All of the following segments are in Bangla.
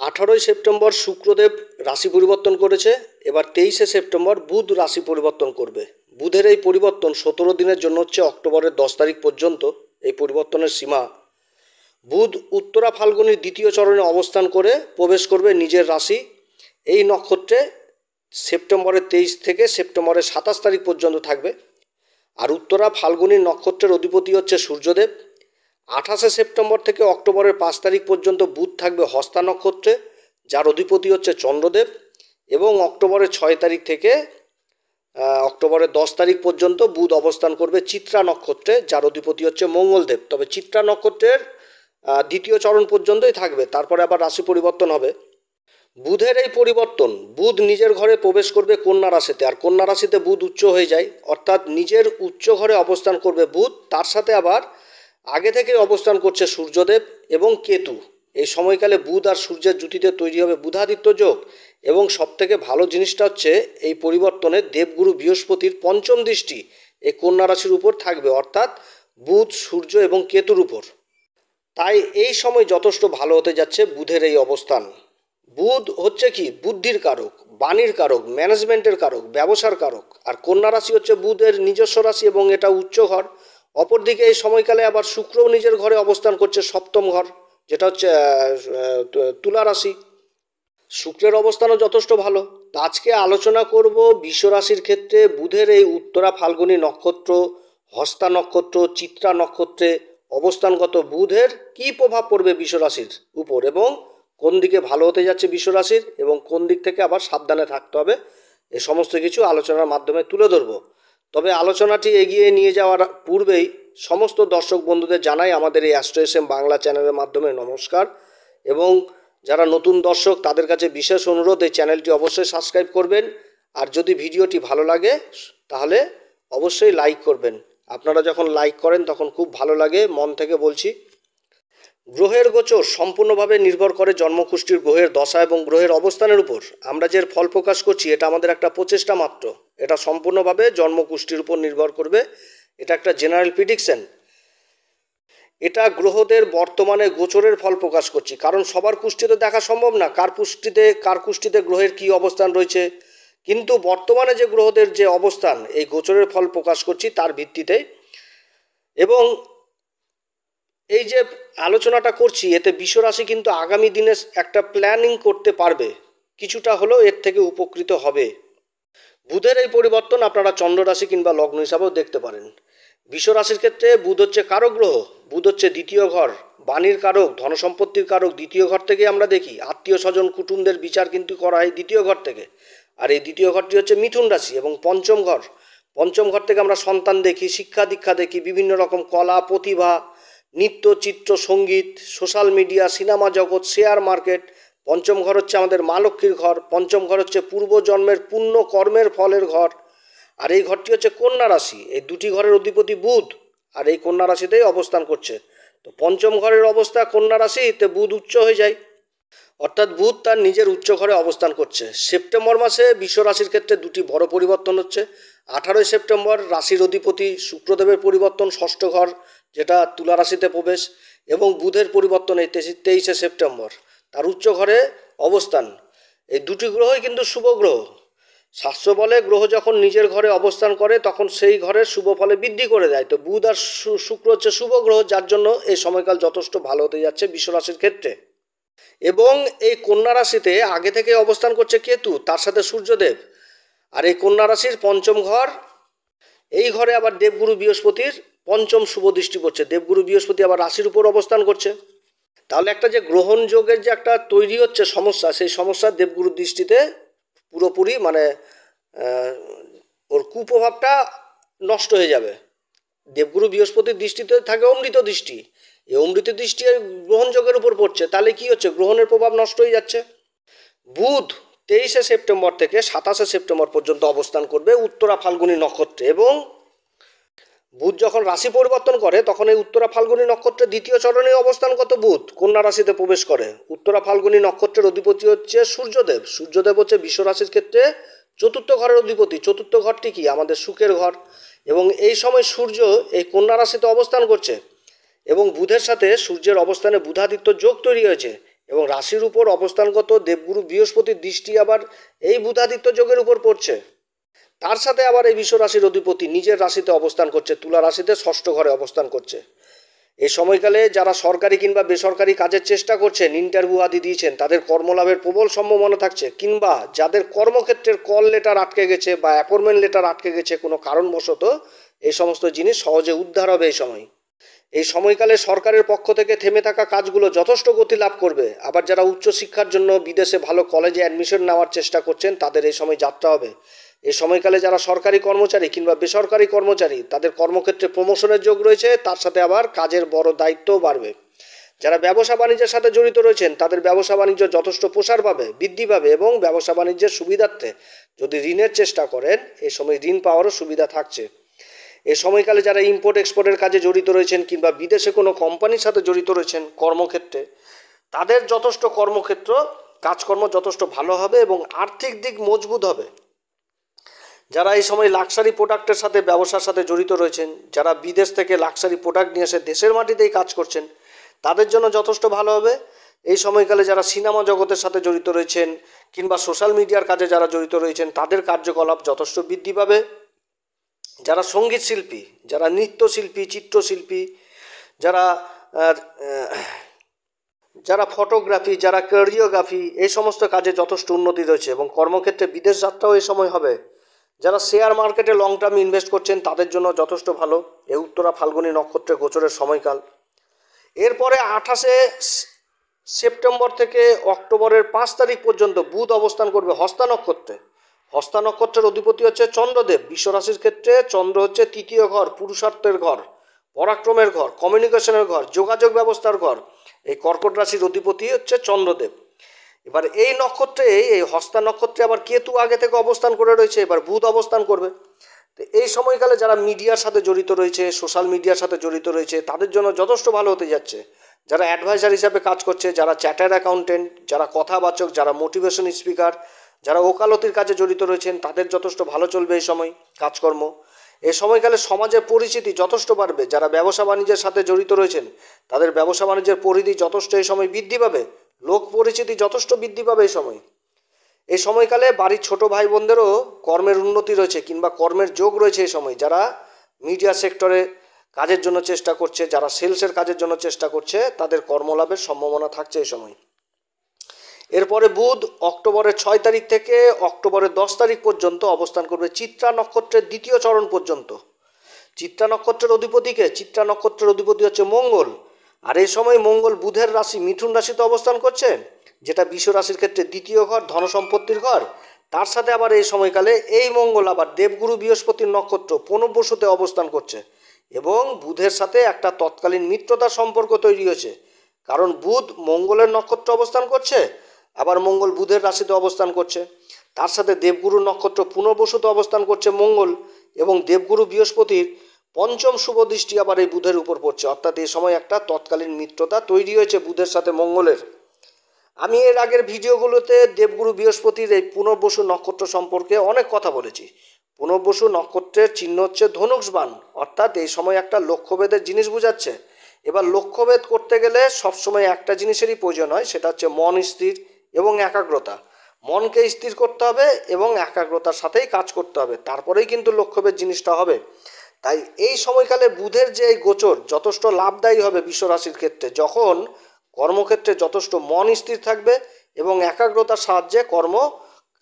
18 সেপ্টেম্বর শুক্রদেব রাশি পরিবর্তন করেছে। এবার 23 সেপ্টেম্বর বুধ রাশি পরিবর্তন করবে। বুধের এই পরিবর্তন 17 দিনের জন্য হচ্ছে, অক্টোবরের 10 তারিখ পর্যন্ত এই পরিবর্তনের সীমা। বুধ উত্তরা ফাল্গুনীর দ্বিতীয় চরণে অবস্থান করে প্রবেশ করবে নিজের রাশি। এই নক্ষত্রে সেপ্টেম্বরের 23 থেকে সেপ্টেম্বরের 27 তারিখ পর্যন্ত থাকবে। আর উত্তরা ফাল্গুনী নক্ষত্রের অধিপতি হচ্ছে সূর্যদেব। 28 সেপ্টেম্বর থেকে অক্টোবরের 5 তারিখ পর্যন্ত বুধ থাকবে হস্তা নক্ষত্রে, যার অধিপতি হচ্ছে চন্দ্রদেব। এবং অক্টোবরের 6 তারিখ থেকে অক্টোবরের 10 তারিখ পর্যন্ত বুধ অবস্থান করবে চিত্রা নক্ষত্রে, যার অধিপতি হচ্ছে মঙ্গলদেব। তবে চিত্রা নক্ষত্রের দ্বিতীয় চরণ পর্যন্তই থাকবে, তারপরে আবার রাশি পরিবর্তন হবে। বুধের এই পরিবর্তন, বুধ নিজের ঘরে প্রবেশ করবে কন্যা রাশিতে, আর কন্যা রাশিতে বুধ উচ্চ হয়ে যায়, অর্থাৎ নিজের উচ্চ ঘরে অবস্থান করবে বুধ। তার সাথে আবার আগে থেকে অবস্থান করছে সূর্যদেব এবং কেতু। এই সময়কালে বুধ আর সূর্যের জুটিতে তৈরি হবে বুধাদিত্য যোগ। এবং সবথেকে ভালো জিনিসটা হচ্ছে, এই পরিবর্তনে দেবগুরু বৃহস্পতির পঞ্চম দৃষ্টি এই কন্যা রাশির উপর থাকবে, অর্থাৎ বুধ, সূর্য এবং কেতুর উপর। তাই এই সময় যথেষ্ট ভালো হতে যাচ্ছে বুধের এই অবস্থান। বুধ হচ্ছে কি, বুদ্ধির কারক, বাণীর কারক, ম্যানেজমেন্টের কারক, ব্যবসার কারক। আর কন্যা রাশি হচ্ছে বুধের নিজস্ব রাশি এবং এটা উচ্চ ঘর। অপরদিকে এই সময়কালে আবার শুক্রও নিজের ঘরে অবস্থান করছে, সপ্তম ঘর, যেটা হচ্ছে তুলা রাশি। শুক্রের অবস্থানও যথেষ্ট ভালো। তা আজকে আলোচনা করব বৃষ রাশির ক্ষেত্রে বুধের এই উত্তরা ফাল্গুনী নক্ষত্র, হস্তা নক্ষত্র, চিত্রা নক্ষত্রে অবস্থানগত বুধের কী প্রভাব পড়বে বৃষ রাশির উপর, এবং কোন দিকে ভালো হতে যাচ্ছে বৃষ রাশির, এবং কোন দিক থেকে আবার সাবধানে থাকতে হবে। এই সমস্ত কিছু আলোচনার মাধ্যমে তুলে ধরব। তবে আলোচনাটি এগিয়ে নিয়ে যাওয়ার পূর্বেই সমস্ত দর্শক বন্ধুদের জানাই আমাদের এই অ্যাস্ট্রো এস এম বাংলা চ্যানেলের মাধ্যমে নমস্কার। এবং যারা নতুন দর্শক তাদের কাছে বিশেষ অনুরোধ, এই চ্যানেলটি অবশ্যই সাবস্ক্রাইব করবেন। আর যদি ভিডিওটি ভালো লাগে তাহলে অবশ্যই লাইক করবেন। আপনারা যখন লাইক করেন তখন খুব ভালো লাগে, মন থেকে বলছি। গ্রহের গোচর সম্পূর্ণভাবে নির্ভর করে জন্মকুষ্ঠির গ্রহের দশা এবং গ্রহের অবস্থানের উপর। আমরা যে ফল প্রকাশ করছি এটা আমাদের একটা প্রচেষ্টা মাত্র, এটা সম্পূর্ণভাবে জন্মকুষ্ঠির উপর নির্ভর করবে। এটা একটা জেনারেল প্রিডিকশন। এটা গ্রহদের বর্তমানে গোচরের ফল প্রকাশ করছি, কারণ সবার কুষ্ঠিতে দেখা সম্ভব না কার কুষ্ঠিতে গ্রহের কী অবস্থান রয়েছে। কিন্তু বর্তমানে যে গ্রহদের যে অবস্থান, এই গোচরের ফল প্রকাশ করছি তার ভিত্তিতে। এবং এই যে আলোচনাটা করছি, এতে বৃষ রাশি কিন্তু আগামী দিনে একটা প্ল্যানিং করতে পারবে, কিছুটা হলেও এর থেকে উপকৃত হবে। বুধের এই পরিবর্তন আপনারা চন্দ্র রাশি কিংবা লগ্ন হিসাবেও দেখতে পারেন। বৃষ রাশির ক্ষেত্রে বুধ হচ্ছে কারক গ্রহ। বুধ হচ্ছে দ্বিতীয় ঘর, বাণীর কারক, ধনসম্পত্তির কারক। দ্বিতীয় ঘর থেকে আমরা দেখি আত্মীয় স্বজন কুটুমদের বিচার কিন্তু করা হয় দ্বিতীয় ঘর থেকে। আর এই দ্বিতীয় ঘরটি হচ্ছে মিথুন রাশি এবং পঞ্চম ঘর। পঞ্চম ঘর থেকে আমরা সন্তান দেখি, শিক্ষা দীক্ষা দেখি, বিভিন্ন রকম কলা, প্রতিভা, নৃত্য, চিত্র, সঙ্গীত, সোশ্যাল মিডিয়া, সিনেমা জগৎ, শেয়ার মার্কেট। পঞ্চম ঘর হচ্ছে আমাদের মা লক্ষ্মীর ঘর। পঞ্চম ঘর হচ্ছে পূর্বজন্মের পুণ্য কর্মের ফলের ঘর। আর এই ঘরটি হচ্ছে কন্যা রাশি। এই দুটি ঘরের অধিপতি বুধ, আর এই কন্যা রাশিতেই অবস্থান করছে। তো পঞ্চম ঘরের অবস্থা কন্যা রাশিতে বুধ উচ্চ হয়ে যায়, অর্থাৎ বুধ তার নিজের উচ্চ ঘরে অবস্থান করছে। সেপ্টেম্বর মাসে বৃষ রাশির ক্ষেত্রে দুটি বড় পরিবর্তন হচ্ছে। 18 সেপ্টেম্বর রাশির অধিপতি শুক্রদেবের পরিবর্তন, ষষ্ঠ ঘর, যেটা তুলা রাশিতে প্রবেশ। এবং বুধের পরিবর্তন এই 23 সেপ্টেম্বর, তার উচ্চ ঘরে অবস্থান। এই দুটি গ্রহই কিন্তু শুভ গ্রহ। শাস্ত্র বলে গ্রহ যখন নিজের ঘরে অবস্থান করে তখন সেই ঘরের শুভ ফলে বৃদ্ধি করে দেয়। তো বুধ আর শুক্র হচ্ছে শুভ গ্রহ, যার জন্য এই সময়কাল যথেষ্ট ভালো হতে যাচ্ছে বৃষ রাশির ক্ষেত্রে। এবং এই কন্যা রাশিতে আগে থেকে অবস্থান করছে কেতু, তার সাথে সূর্যদেব। আর এই কন্যা রাশির পঞ্চম ঘর, এই ঘরে আবার দেবগুরু বৃহস্পতির পঞ্চম শুভ দৃষ্টি পড়ছে। দেবগুরু বৃহস্পতি আবার রাশির উপর অবস্থান করছে। তাহলে একটা যে গ্রহণ যোগের যে একটা তৈরি হচ্ছে সমস্যা, সেই সমস্যা দেবগুরুর দৃষ্টিতে পুরোপুরি ওর কুপ্রভাবটা নষ্ট হয়ে যাবে। দেবগুরু বৃহস্পতির দৃষ্টিতে থাকে অমৃত দৃষ্টি। এই অমৃত দৃষ্টি গ্রহণযোগের উপর পড়ছে, তাহলে কি হচ্ছে, গ্রহণের প্রভাব নষ্ট হয়ে যাচ্ছে। বুধ 23 সেপ্টেম্বর থেকে 27 সেপ্টেম্বর পর্যন্ত অবস্থান করবে উত্তরা ফাল্গুনী নক্ষত্রে। এবং বুধ যখন রাশি পরিবর্তন করে তখন এই উত্তরা ফাল্গুনী নক্ষত্রের দ্বিতীয় চরণে অবস্থানগত বুধ কন্যা রাশিতে প্রবেশ করে। উত্তরা ফাল্গুনী নক্ষত্রের অধিপতি হচ্ছে সূর্যদেব। সূর্যদেব হচ্ছে বৃষ রাশির ক্ষেত্রে চতুর্থ ঘরের অধিপতি। চতুর্থ ঘরটি কি, আমাদের সুখের ঘর। এবং এই সময় সূর্য এই কন্যা রাশিতে অবস্থান করছে, এবং বুধের সাথে সূর্যের অবস্থানে বুধাদিত্য যোগ তৈরি হয়েছে। এবং রাশির উপর অবস্থানগত দেবগুরু বৃহস্পতির দৃষ্টি আবার এই বুধাদিত্য যোগের উপর পড়ছে। তার সাথে আবার এই বিশ্ব রাশির অধিপতি নিজের রাশিতে অবস্থান করছে, তুলা রাশিতে ষষ্ঠ ঘরে অবস্থান করছে। এই সময়কালে যারা সরকারি কিংবা বেসরকারি কাজের চেষ্টা করছেন, ইন্টারভিউ আদি দিয়েছেন, তাদের কর্মলাভের প্রবল সম্ভাবনা থাকছে। কিংবা যাদের কর্মক্ষেত্রের কল লেটার আটকে গেছে বা অ্যাপয়েন্টমেন্ট লেটার আটকে গেছে কোনো কারণবশত, এই সমস্ত জিনিস সহজে উদ্ধার হবে এই সময়। এই সময়কালে সরকারের পক্ষ থেকে থেমে থাকা কাজগুলো যথেষ্ট গতি লাভ করবে। আবার যারা উচ্চশিক্ষার জন্য বিদেশে ভালো কলেজে অ্যাডমিশন নেওয়ার চেষ্টা করছেন, তাদের এই সময় যাত্রা হবে। এই সময়কালে যারা সরকারি কর্মচারী কিংবা বেসরকারি কর্মচারী, তাদের কর্মক্ষেত্রে প্রমোশনের যোগ রয়েছে, তার সাথে আবার কাজের বড় দায়িত্বও বাড়বে। যারা ব্যবসা বাণিজ্যের সাথে জড়িত রয়েছেন, তাদের ব্যবসা বাণিজ্য যথেষ্ট প্রসার পাবে, বৃদ্ধি পাবে এবং ব্যবসা বাণিজ্যের সুবিধার্থে যদি ঋণের চেষ্টা করেন, এই সময় ঋণ পাওয়ারও সুবিধা থাকছে। এই সময়কালে যারা ইম্পোর্ট এক্সপোর্টের কাজে জড়িত রয়েছেন কিংবা বিদেশে কোনো কোম্পানির সাথে জড়িত রয়েছেন কর্মক্ষেত্রে, তাদের যথেষ্ট কর্মক্ষেত্র কাজকর্ম যথেষ্ট ভালো হবে এবং আর্থিক দিক মজবুত হবে। যারা এই সময় লাক্সারি প্রোডাক্টের সাথে ব্যবসার সাথে জড়িত রয়েছেন, যারা বিদেশ থেকে লাক্সারি প্রোডাক্ট নিয়ে এসে দেশের মাটিতেই কাজ করছেন, তাদের জন্য যথেষ্ট ভালো হবে। এই সময়কালে যারা সিনেমা জগতের সাথে জড়িত রয়েছেন কিংবা সোশ্যাল মিডিয়ার কাজে যারা জড়িত রয়েছেন, তাদের কার্যকলাপ যথেষ্ট বৃদ্ধি পাবে। যারা সঙ্গীত শিল্পী, যারা নৃত্যশিল্পী, চিত্রশিল্পী, যারা যারা ফটোগ্রাফি, যারা কোরিওগ্রাফি, এই সমস্ত কাজে যথেষ্ট উন্নতি রয়েছে এবং কর্মক্ষেত্রে বিদেশ যাত্রাও এই সময় হবে। যারা শেয়ার মার্কেটে লং টার্ম ইনভেস্ট করছেন, তাদের জন্য যথেষ্ট ভালো এই উত্তরা ফাল্গুনী নক্ষত্রে গোচরের সময়কাল। এরপরে 28শে সেপ্টেম্বর থেকে অক্টোবরের 5 তারিখ পর্যন্ত বুধ অবস্থান করবে হস্তা নক্ষত্রে। হস্তা নক্ষত্রের অধিপতি হচ্ছে চন্দ্রদেব। বিশ্বরাশির ক্ষেত্রে চন্দ্র হচ্ছে তৃতীয় ঘর, পুরুষার্থের ঘর, পরাক্রমের ঘর, কমিউনিকেশনের ঘর, যোগাযোগ ব্যবস্থার ঘর। এই কর্কট রাশির অধিপতি হচ্ছে চন্দ্রদেব। এবার এই নক্ষত্রে, এই হস্তা নক্ষত্রে আবার কেতু আগে থেকে অবস্থান করে রয়েছে, এবার বুধ অবস্থান করবে। তো এই সময়কালে যারা মিডিয়ার সাথে জড়িত রয়েছে, সোশ্যাল মিডিয়ার সাথে জড়িত রয়েছে, তাদের জন্য যথেষ্ট ভালো হতে যাচ্ছে। যারা অ্যাডভাইজার হিসাবে কাজ করছে, যারা চ্যাটার্ড অ্যাকাউন্টেন্ট, যারা কথাবাচক, যারা মোটিভেশন স্পিকার, যারা ওকালতির কাজে জড়িত রয়েছেন, তাদের যথেষ্ট ভালো চলবে এই সময় কাজকর্ম। এই সময়কালে সমাজের পরিচিতি যথেষ্ট বাড়বে। যারা ব্যবসা বাণিজ্যের সাথে জড়িত রয়েছেন, তাদের ব্যবসা বাণিজ্যের পরিধি যথেষ্ট এই সময় বৃদ্ধি পাবে। লোক পরিচিতি যথেষ্ট বৃদ্ধি পাবে এই সময়। এই সময়কালে বাড়ির ছোট ভাই বোনদেরও কর্মের উন্নতি রয়েছে কিংবা কর্মের যোগ রয়েছে এই সময়। যারা মিডিয়া সেক্টরে কাজের জন্য চেষ্টা করছে, যারা সেলসের কাজের জন্য চেষ্টা করছে, তাদের কর্মলাভের সম্ভাবনা থাকছে এই সময়। এরপরে বুধ অক্টোবরের 6 তারিখ থেকে অক্টোবরের 10 তারিখ পর্যন্ত অবস্থান করবে চিত্রা নক্ষত্রের দ্বিতীয় চরণ পর্যন্ত। চিত্রা নক্ষত্রের অধিপতিকে, চিত্রা নক্ষত্রের অধিপতি হচ্ছে মঙ্গল। আর এই সময় মঙ্গল বুধের রাশি মিথুন রাশিতে অবস্থান করছে, যেটা বিশ্ব রাশির ক্ষেত্রে দ্বিতীয় ঘর, ধনসম্পত্তির ঘর। তার সাথে আবার এই সময়কালে এই মঙ্গল আবার দেবগুরু বৃহস্পতির নক্ষত্র পুনর্বসুতে অবস্থান করছে এবং বুধের সাথে একটা তৎকালীন মিত্রতার সম্পর্ক তৈরি হয়েছে। কারণ বুধ মঙ্গলের নক্ষত্র অবস্থান করছে, আবার মঙ্গল বুধের রাশিতে অবস্থান করছে। তার সাথে দেবগুরু নক্ষত্র পুনর্বসুতে অবস্থান করছে মঙ্গল, এবং দেবগুরু বৃহস্পতির পঞ্চম শুভ দৃষ্টি আবার এই বুধের উপর পড়ছে। অর্থাৎ এই সময় একটা তৎকালীন মিত্রতা তৈরি হয়েছে বুধের সাথে মঙ্গলের। আমি এর আগের ভিডিওগুলোতে দেবগুরু বৃহস্পতির এই পুনর্বসু নক্ষত্র সম্পর্কে অনেক কথা বলেছি। পুনর্বসু নক্ষত্রের চিহ্ন হচ্ছে ধনুষবাণ, অর্থাৎ এই সময় একটা লক্ষ্যভেদের জিনিস বোঝাচ্ছে। এবার লক্ষ্যভেদ করতে গেলে সবসময় একটা জিনিসেরই প্রয়োজন হয়, সেটা হচ্ছে মন স্থির এবং একাগ্রতা। মনকে স্থির করতে হবে এবং একাগ্রতার সাথেই কাজ করতে হবে, তারপরেই কিন্তু লক্ষ্যভেদ জিনিসটা হবে। তাই এই সময়কালে বুধের যে এই গোচর যথেষ্ট লাভদায়ী হবে বিশ্বরাশির ক্ষেত্রে, যখন কর্মক্ষেত্রে যথেষ্ট মন স্থির থাকবে এবং একাগ্রতার সাহায্যে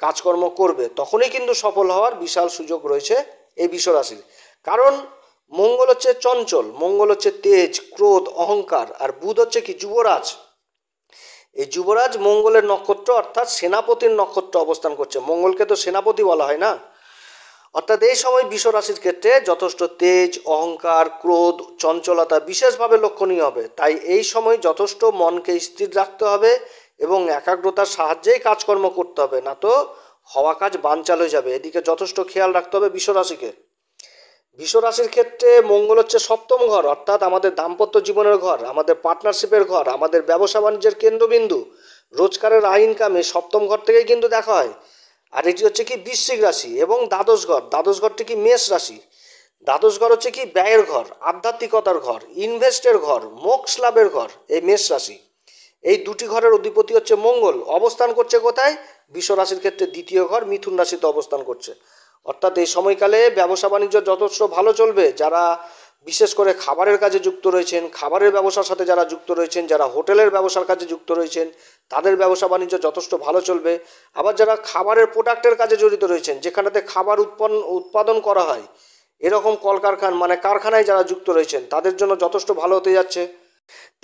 কাজকর্ম করবে, তখনই কিন্তু সফল হওয়ার বিশাল সুযোগ রয়েছে এই বিশ্বরাশির। কারণ মঙ্গল হচ্ছে চঞ্চল, মঙ্গল হচ্ছে তেজ, ক্রোধ, অহংকার, আর বুধ হচ্ছে কি যুবরাজ। এই যুবরাজ মঙ্গলের নক্ষত্র অর্থাৎ সেনাপতির নক্ষত্র অবস্থান করছে। মঙ্গলকে তো সেনাপতি বলা হয় না। অর্থাৎ এই সময় বিশ্বরাশির ক্ষেত্রে যথেষ্ট তেজ, অহংকার, ক্রোধ, চঞ্চলতা বিশেষভাবে লক্ষণীয় হবে। তাই এই সময় যথেষ্ট মনকে স্থির রাখতে হবে এবং একাগ্রতার সাহায্যেই কাজকর্ম করতে হবে, না তো হওয়া কাজ বানচাল হয়ে যাবে। এদিকে যথেষ্ট খেয়াল রাখতে হবে বিশ্বরাশিকে। বিশ্বরাশির ক্ষেত্রে মঙ্গল হচ্ছে সপ্তম ঘর, অর্থাৎ আমাদের দাম্পত্য জীবনের ঘর, আমাদের পার্টনারশিপের ঘর, আমাদের ব্যবসা বাণিজ্যের কেন্দ্রবিন্দু, রোজগারের আয় ইনকামে সপ্তম ঘর থেকেই কিন্তু দেখা হয়। আর এটি হচ্ছে কি বৃশ্চিক রাশি এবং দ্বাদশ ঘর, দ্বাদশ ঘরটি কি মেষ রাশি। দ্বাদশ ঘর হচ্ছে কি ব্যয়ের ঘর, আধ্যাত্মিকতার ঘর, ইনভেস্টের ঘর, মোক্ষ লাভের ঘর, এই মেষ রাশি। এই দুটি ঘরের অধিপতি হচ্ছে মঙ্গল, অবস্থান করছে কোথায়? বৃষ রাশির ক্ষেত্রে দ্বিতীয় ঘর মিথুন রাশিতে অবস্থান করছে। অর্থাৎ এই সময়কালে ব্যবসা বাণিজ্য যথেষ্ট ভালো চলবে। যারা বিশেষ করে খাবারের কাজে যুক্ত রয়েছেন, খাবারের ব্যবসার সাথে যারা যুক্ত রয়েছেন, যারা হোটেলের ব্যবসার কাজে যুক্ত রয়েছেন, তাদের ব্যবসা বাণিজ্য যথেষ্ট ভালো চলবে। আবার যারা খাবারের প্রোডাক্টের কাজে জড়িত রয়েছেন, যেখানেতে খাবার উৎপাদন করা হয়, এরকম কলকারখানা মানে কারখানায় যারা যুক্ত রয়েছেন, তাদের জন্য যথেষ্ট ভালো হতে যাচ্ছে।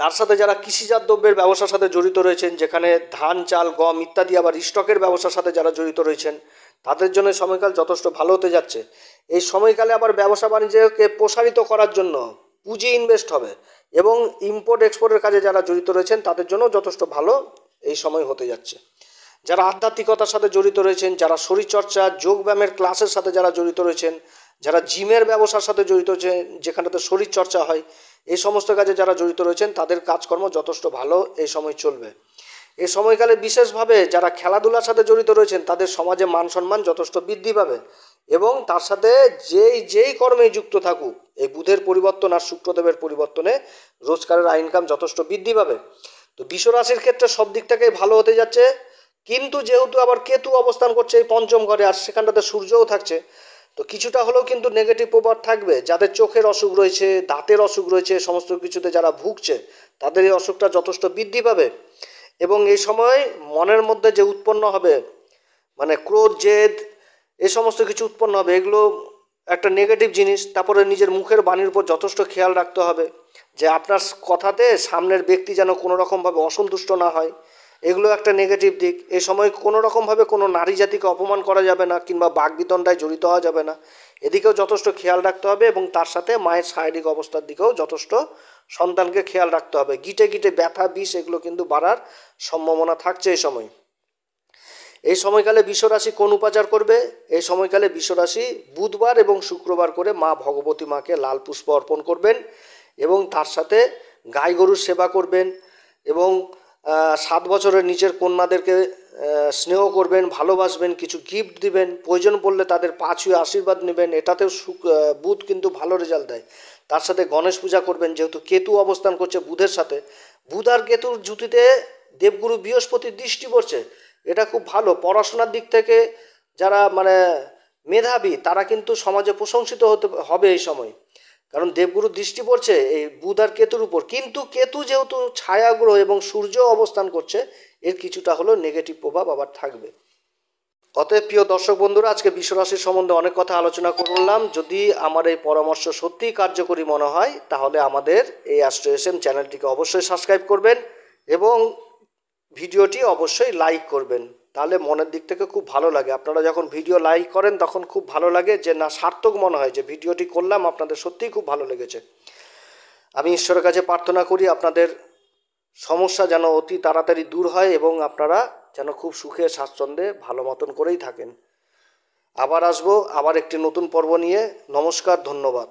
তার সাথে যারা কৃষিজাত দ্রব্যের ব্যবসার সাথে জড়িত রয়েছেন, যেখানে ধান, চাল, গম ইত্যাদি আবার স্টকের ব্যবসার সাথে যারা জড়িত রয়েছেন, তাদের জন্য সময়কাল যথেষ্ট ভালো হতে যাচ্ছে। এই সময়কালে আবার ব্যবসা বাণিজ্যকে প্রসারিত করার জন্য পুঁজি ইনভেস্ট হবে এবং ইম্পোর্ট এক্সপোর্টের কাজে যারা জড়িত রয়েছেন, তাদের জন্য যথেষ্ট ভালো এই সময় হতে যাচ্ছে। যারা আধ্যাত্মিকতার সাথে জড়িত রয়েছেন, যারা শরীরচর্চা যোগব্যায়ামের ক্লাসের সাথে যারা জড়িত রয়েছেন, যারা জিমের ব্যবসার সাথে জড়িত রয়েছেন, যেখানেতে শরীরচর্চা হয়, এই সমস্ত কাজে যারা জড়িত রয়েছেন, তাদের কাজকর্ম যথেষ্ট ভালো এই সময় চলবে। এই সময়কালে বিশেষভাবে যারা খেলাধুলার সাথে জড়িত রয়েছেন, তাদের সমাজে মান সম্মান যথেষ্ট বৃদ্ধি পাবে এবং তার সাথে যেই কর্মে যুক্ত থাকুক, এই বুধের পরিবর্তন আর শুক্রদেবের পরিবর্তনে রোজগারের ইনকাম যথেষ্ট বৃদ্ধি পাবে। তো বৃষ রাশির ক্ষেত্রে সব দিক থেকেই ভালো হতে যাচ্ছে। কিন্তু যেহেতু আবার কেতু অবস্থান করছে এই পঞ্চম ঘরে, আর সেখানটাতে সূর্যও থাকছে, তো কিছুটা হলেও কিন্তু নেগেটিভ প্রভাব থাকবে। যাদের চোখের অসুখ রয়েছে, দাঁতের অসুখ রয়েছে, সমস্ত কিছুতে যারা ভুগছে, তাদের এই অসুখটা যথেষ্ট বৃদ্ধি পাবে। এবং এই সময় মনের মধ্যে যে উৎপন্ন হবে মানে ক্রোধ, জেদ, এই সমস্ত কিছু উৎপন্ন হবে, এগুলো একটা নেগেটিভ জিনিস। তারপরে নিজের মুখের বাণীর উপর যথেষ্ট খেয়াল রাখতে হবে, যে আপনার কথাতে সামনের ব্যক্তি যেন কোনো রকমভাবে অসন্তুষ্ট না হয়, এগুলো একটা নেগেটিভ দিক। এই সময় কোনো রকমভাবে কোনো নারী জাতিকে অপমান করা যাবে না, কিংবা বাকবিতণ্ডায় জড়িত হওয়া যাবে না, এদিকেও যথেষ্ট খেয়াল রাখতে হবে। এবং তার সাথে মায়ের শারীরিক অবস্থার দিকেও যথেষ্ট সন্তানকে খেয়াল রাখতে হবে। গিটে গিটে ব্যথা, বিষ এগুলো কিন্তু বাড়ার সম্ভাবনা থাকছে এই সময়। এই সময়কালে বৃষ রাশি কোন উপাচার করবে? এই সময়কালে বৃষ রাশি বুধবার এবং শুক্রবার করে মা ভগবতী মাকে লাল পুষ্প অর্পণ করবেন এবং তার সাথে গাই গরুর সেবা করবেন এবং 7 বছরের নিচের কন্যাদেরকে স্নেহ করবেন, ভালোবাসবেন, কিছু গিফট দিবেন, প্রয়োজন পড়লে তাদের পা ছুঁয়ে আশীর্বাদ নেবেন। এটাতেও বুধ কিন্তু ভালো রেজাল্ট দেয়। তার সাথে গণেশ পূজা করবেন, যেহেতু কেতু অবস্থান করছে বুধের সাথে। বুধ আর কেতুর জুতিতে দেবগুরু বৃহস্পতির দৃষ্টি পড়ছে, এটা খুব ভালো। পড়াশোনার দিক থেকে যারা মানে মেধাবী, তারা কিন্তু সমাজে প্রশংসিত হবে এই সময়, কারণ দেবগুরুর দৃষ্টি পড়ছে এই বুধ আর কেতুর উপর। কিন্তু কেতু যেহেতু ছায়া গ্রহ এবং সূর্য অবস্থান করছে, এর কিছুটা হলো নেগেটিভ প্রভাব আবার থাকবে। অতএব প্রিয় দর্শক বন্ধুরা, আজকে বৃষ রাশির সম্বন্ধে অনেক কথা আলোচনা করলাম। যদি আমার এই পরামর্শ সত্যিই কার্যকরী মনে হয়, তাহলে আমাদের এই অ্যাস্ট্রো এসএম চ্যানেলটিকে অবশ্যই সাবস্ক্রাইব করবেন এবং ভিডিওটি অবশ্যই লাইক করবেন। তাহলে মনের দিক থেকে খুব ভালো লাগে। আপনারা যখন ভিডিও লাইক করেন তখন খুব ভালো লাগে, যে না সার্থক মনে হয় যে ভিডিওটি করলাম, আপনাদের সত্যিই খুব ভালো লেগেছে। আমি ঈশ্বরের কাছে প্রার্থনা করি আপনাদের সমস্যা যেন অতি তাড়াতাড়ি দূর হয় এবং আপনারা যেন খুব সুখে স্বাচ্ছন্দ্যে ভালো মতন করেই থাকেন। আবার আসবো আবার একটি নতুন পর্ব নিয়ে। নমস্কার, ধন্যবাদ।